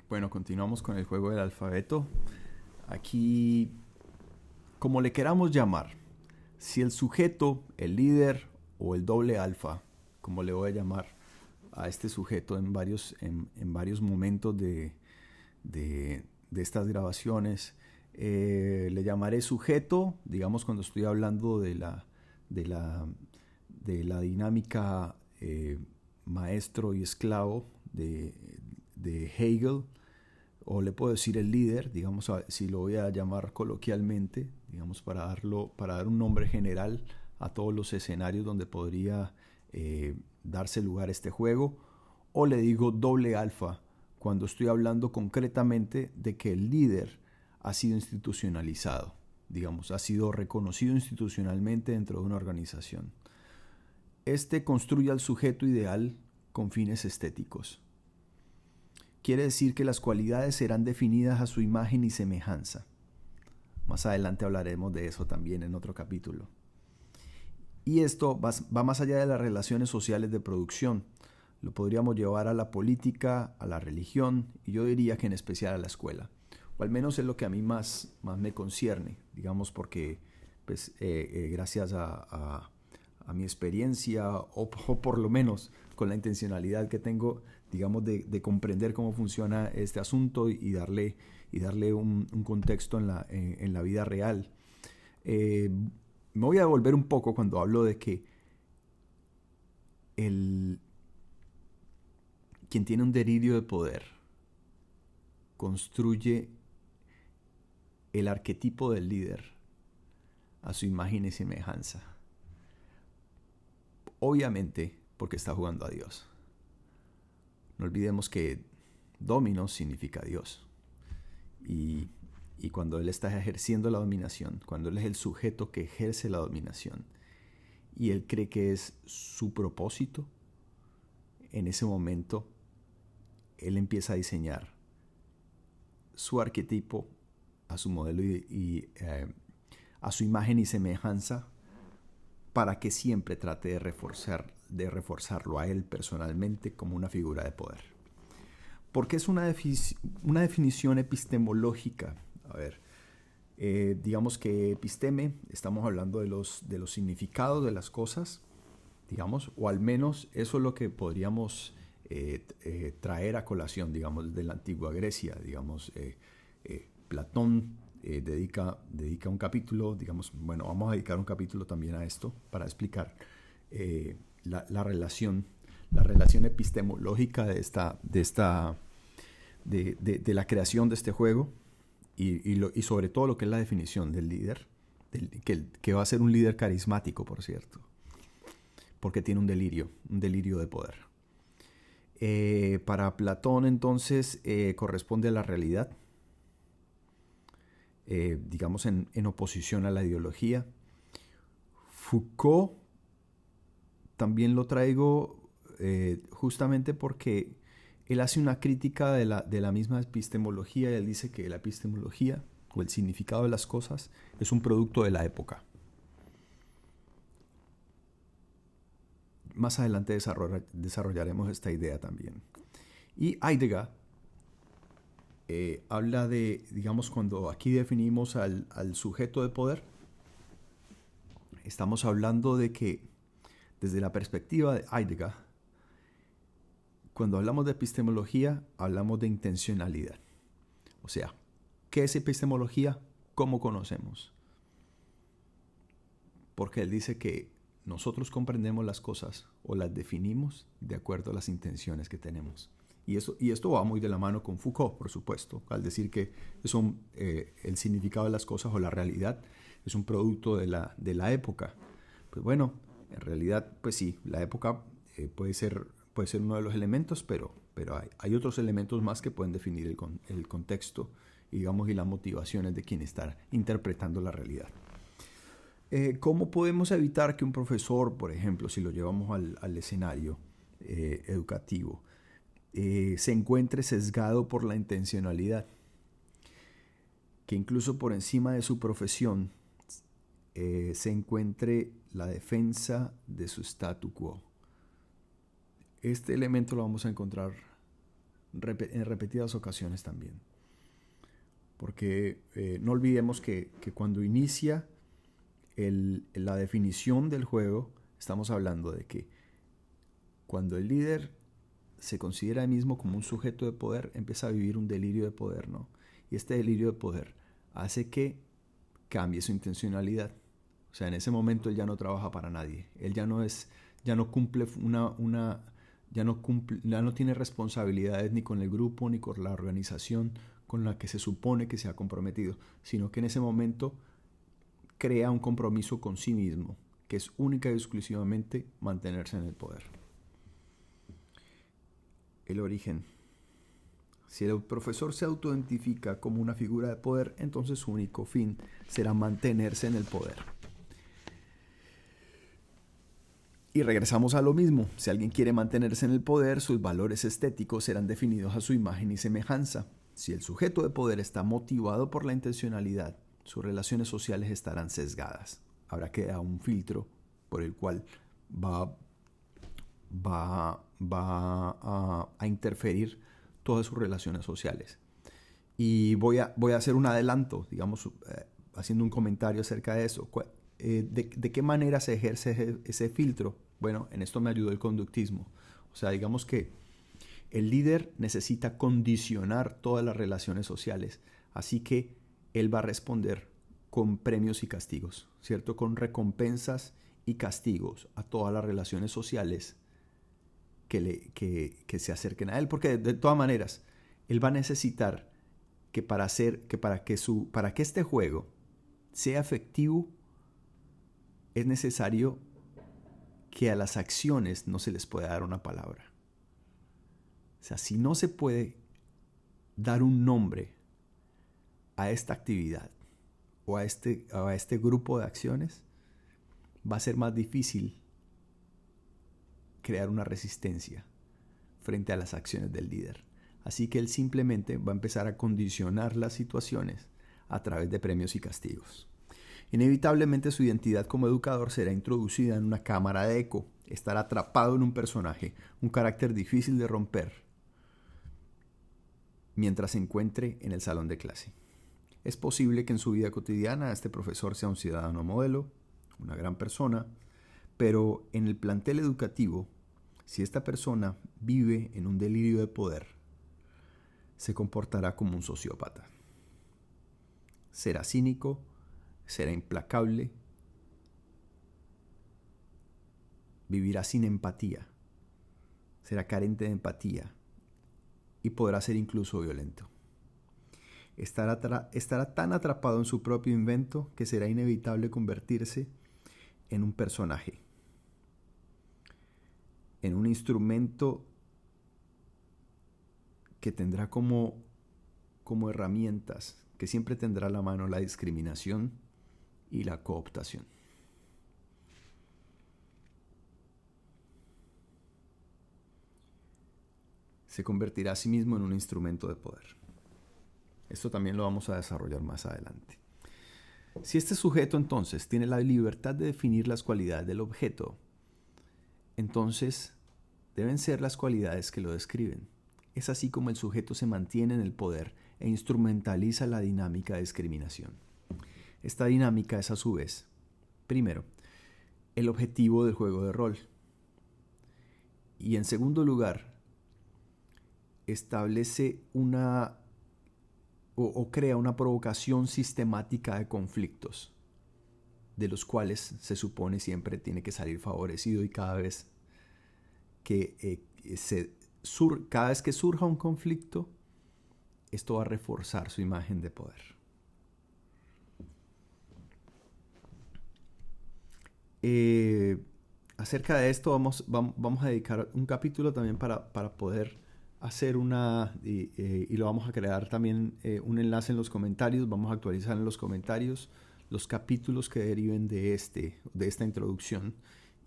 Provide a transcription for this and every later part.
Bueno, continuamos con el juego del alfabeto. Aquí, como le queramos llamar, si el sujeto, el líder o el doble alfa, como le voy a llamar a este sujeto en varios momentos de estas grabaciones, le llamaré sujeto, digamos cuando estoy hablando de la, de la dinámica maestro y esclavo de Hegel, o le puedo decir el líder, digamos, si lo voy a llamar coloquialmente, digamos, para dar un nombre general a todos los escenarios donde podría darse lugar este juego, o le digo doble alfa cuando estoy hablando concretamente de que el líder ha sido institucionalizado, digamos, ha sido reconocido institucionalmente dentro de una organización. Este construye al sujeto ideal con fines estéticos. Quiere decir que las cualidades serán definidas a su imagen y semejanza. Más adelante hablaremos de eso también en otro capítulo. Y esto va más allá de las relaciones sociales de producción. Lo podríamos llevar a la política, a la religión y yo diría que en especial a la escuela. O al menos es lo que a mí más me concierne, digamos, porque pues, gracias a mi experiencia o por lo menos con la intencionalidad que tengo, digamos, de comprender cómo funciona este asunto y darle un contexto en la vida real. Me voy a devolver un poco cuando hablo de que quien tiene un delirio de poder construye el arquetipo del líder a su imagen y semejanza. Obviamente porque está jugando a Dios. No olvidemos que dominos significa Dios. Y, y cuando Él está ejerciendo la dominación, cuando Él es el sujeto que ejerce la dominación, y Él cree que es su propósito, en ese momento Él empieza a diseñar su arquetipo a su modelo y a su imagen y semejanza para que siempre trate de reforzarlo a Él personalmente como una figura de poder. Porque es una definición epistemológica. A ver, digamos que episteme, estamos hablando de los significados de las cosas, digamos, o al menos eso es lo que podríamos traer a colación, digamos, de la antigua Grecia, digamos, Platón dedica un capítulo, digamos, bueno, vamos a dedicar un capítulo también a esto para explicar la relación epistemológica de la creación de este juego y sobre todo lo que es la definición del líder, que va a ser un líder carismático, por cierto, porque tiene un delirio de poder. Para Platón entonces corresponde a la realidad, digamos en oposición a la ideología. Foucault también lo traigo justamente porque él hace una crítica de la misma epistemología y él dice que la epistemología o el significado de las cosas es un producto de la época. Más adelante desarrollaremos esta idea también. Y Heidegger habla de, digamos, cuando aquí definimos al sujeto de poder, estamos hablando de que desde la perspectiva de Heidegger, cuando hablamos de epistemología, hablamos de intencionalidad. O sea, ¿qué es epistemología? ¿Cómo conocemos? Porque él dice que nosotros comprendemos las cosas o las definimos de acuerdo a las intenciones que tenemos. Y esto va muy de la mano con Foucault, por supuesto, al decir que el significado de las cosas o la realidad es un producto de la época. Pues bueno, en realidad, pues sí, la época puede ser uno de los elementos, pero hay otros elementos más que pueden definir el contexto, digamos, y las motivaciones de quien está interpretando la realidad. ¿Cómo podemos evitar que un profesor, por ejemplo, si lo llevamos al escenario educativo, se encuentre sesgado por la intencionalidad? Que incluso por encima de su profesión se encuentre la defensa de su statu quo. Este elemento lo vamos a encontrar en repetidas ocasiones también. Porque no olvidemos que cuando inicia la definición del juego, estamos hablando de que cuando el líder se considera a sí mismo como un sujeto de poder, empieza a vivir un delirio de poder, ¿no? Y este delirio de poder hace que cambie su intencionalidad. O sea, en ese momento él ya no trabaja para nadie. Él ya no cumple ya no tiene responsabilidades ni con el grupo ni con la organización con la que se supone que se ha comprometido, sino que en ese momento crea un compromiso con sí mismo, que es única y exclusivamente mantenerse en el poder. El origen. Si el profesor se autoidentifica como una figura de poder, entonces su único fin será mantenerse en el poder. Y regresamos a lo mismo. Si alguien quiere mantenerse en el poder, sus valores estéticos serán definidos a su imagen y semejanza. Si el sujeto de poder está motivado por la intencionalidad, sus relaciones sociales estarán sesgadas. Habrá que dar un filtro por el cual va a interferir todas sus relaciones sociales. Y voy a hacer un adelanto, digamos, haciendo un comentario acerca de eso. ¿De qué manera se ejerce ese filtro? Bueno, en esto me ayudó el conductismo. O sea, digamos que el líder necesita condicionar todas las relaciones sociales, así que él va a responder con premios y castigos, ¿cierto? Con recompensas y castigos a todas las relaciones sociales que se acerquen a él, porque de todas maneras, él va a necesitar que para que este juego sea efectivo, es necesario que a las acciones no se les pueda dar una palabra. O sea, si no se puede dar un nombre a esta actividad o a este grupo de acciones, va a ser más difícil crear una resistencia frente a las acciones del líder. Así que él simplemente va a empezar a condicionar las situaciones a través de premios y castigos. Inevitablemente su identidad como educador será introducida en una cámara de eco. Estará atrapado en un personaje, un carácter difícil de romper, mientras se encuentre en el salón de clase. Es posible que en su vida cotidiana este profesor sea un ciudadano modelo, una gran persona, pero en el plantel educativo, si esta persona vive en un delirio de poder, se comportará como un sociópata. Será cínico, será implacable, vivirá sin empatía, será carente de empatía y podrá ser incluso violento. Estará tan atrapado en su propio invento que será inevitable convertirse en un personaje, en un instrumento que tendrá como herramientas, que siempre tendrá a la mano la discriminación y la cooptación. Se convertirá a sí mismo en un instrumento de poder. Esto también lo vamos a desarrollar más adelante. Si este sujeto entonces tiene la libertad de definir las cualidades del objeto, entonces deben ser las cualidades que lo describen. Es así como el sujeto se mantiene en el poder e instrumentaliza la dinámica de discriminación. Esta dinámica es a su vez, primero, el objetivo del juego de rol. Y en segundo lugar, establece o crea una provocación sistemática de conflictos, de los cuales se supone siempre tiene que salir favorecido, y cada vez que surja un conflicto, esto va a reforzar su imagen de poder. Acerca de esto vamos a dedicar un capítulo también para poder hacer y lo vamos a crear también un enlace en los comentarios. Vamos a actualizar en los comentarios los capítulos que deriven de esta introducción,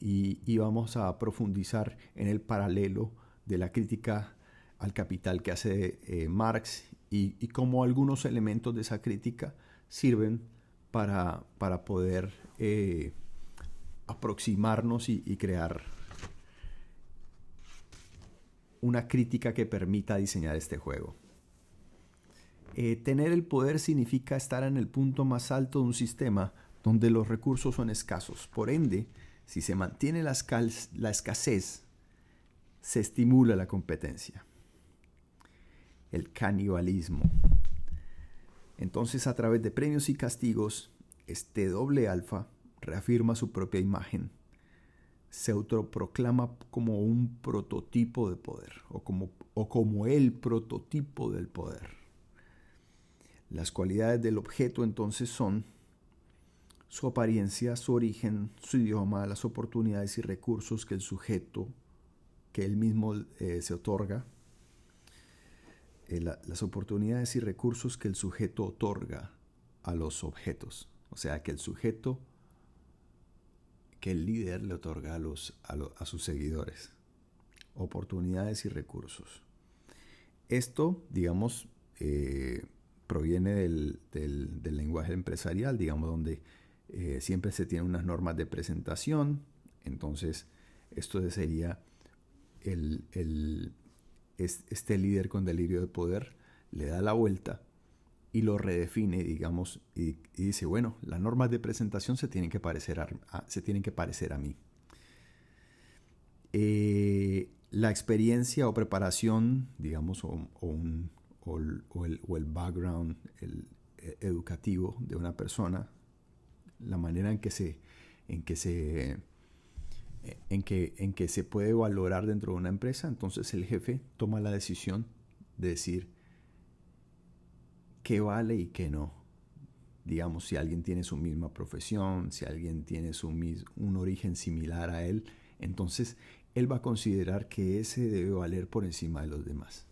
y vamos a profundizar en el paralelo de la crítica al capital que hace Marx, y cómo algunos elementos de esa crítica sirven para poder aproximarnos y crear una crítica que permita diseñar este juego. Tener el poder significa estar en el punto más alto de un sistema donde los recursos son escasos. Por ende, si se mantiene la escasez, se estimula la competencia. El canibalismo. Entonces, a través de premios y castigos, este doble alfa reafirma su propia imagen. Se autoproclama como un prototipo de poder o como el prototipo del poder. Las cualidades del objeto entonces son su apariencia, su origen, su idioma, las oportunidades y recursos que el sujeto, que él mismo se otorga, las oportunidades y recursos que el sujeto otorga a los objetos. O sea, que el sujeto, que el líder le otorga a sus seguidores. Oportunidades y recursos. Esto, digamos, proviene del lenguaje empresarial, digamos, donde siempre se tienen unas normas de presentación. Entonces, esto sería este líder con delirio de poder le da la vuelta y lo redefine, digamos, y dice, bueno, las normas de presentación se tienen que parecer a mí. La experiencia o preparación, digamos, o el background educativo de una persona, la manera en que se puede valorar dentro de una empresa. Entonces el jefe toma la decisión de decir qué vale y qué no. Digamos, si alguien tiene su misma profesión, si alguien tiene un origen similar a él, entonces él va a considerar que ese debe valer por encima de los demás.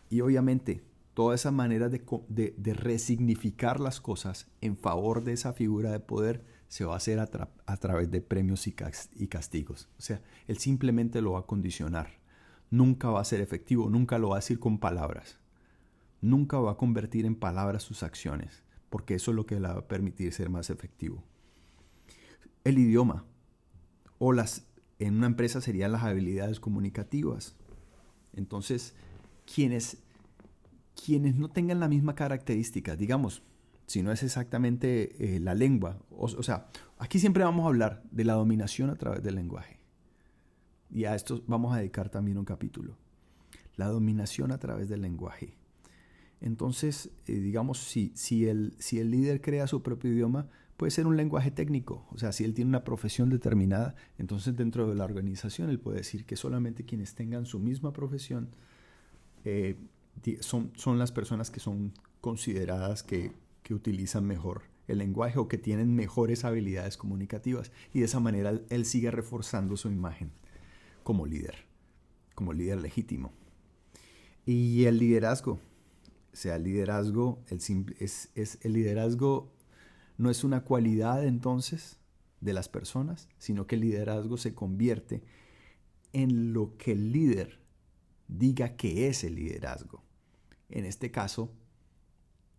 Y obviamente, toda esa manera de resignificar las cosas en favor de esa figura de poder se va a hacer a través de premios y castigos. O sea, él simplemente lo va a condicionar. Nunca va a ser efectivo, nunca lo va a decir con palabras. Nunca va a convertir en palabras sus acciones, porque eso es lo que le va a permitir ser más efectivo. El idioma, en una empresa serían las habilidades comunicativas. Entonces, quienes no tengan la misma característica, digamos, si no es exactamente la lengua, o sea, aquí siempre vamos a hablar de la dominación a través del lenguaje. Y a esto vamos a dedicar también un capítulo. La dominación a través del lenguaje. Entonces, digamos, si el líder crea su propio idioma, puede ser un lenguaje técnico. O sea, si él tiene una profesión determinada, entonces dentro de la organización él puede decir que solamente quienes tengan su misma profesión son las personas que son consideradas que utilizan mejor el lenguaje o que tienen mejores habilidades comunicativas. Y de esa manera él sigue reforzando su imagen como líder legítimo. Y el liderazgo. O sea, el liderazgo no es una cualidad entonces de las personas, sino que el liderazgo se convierte en lo que el líder diga que es el liderazgo. En este caso,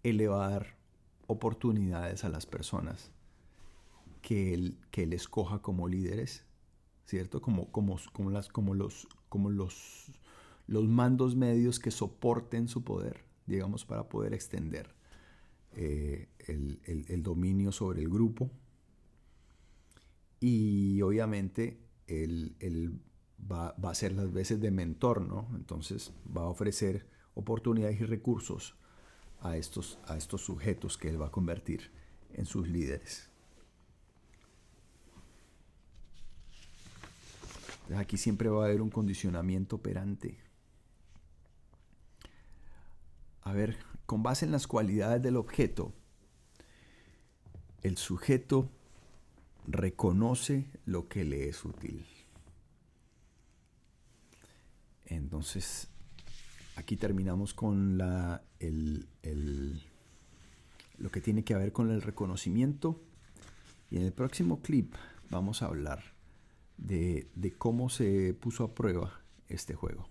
él le va a dar oportunidades a las personas que él escoja como líderes, ¿cierto? Como los mandos medios que soporten su poder, digamos, para poder extender el dominio sobre el grupo. Y obviamente él va a hacer las veces de mentor, ¿no? Entonces va a ofrecer oportunidades y recursos a estos sujetos que él va a convertir en sus líderes. Entonces aquí siempre va a haber un condicionamiento operante. A ver, con base en las cualidades del objeto, el sujeto reconoce lo que le es útil. Entonces, aquí terminamos con lo que tiene que ver con el reconocimiento. Y en el próximo clip vamos a hablar de cómo se puso a prueba este juego.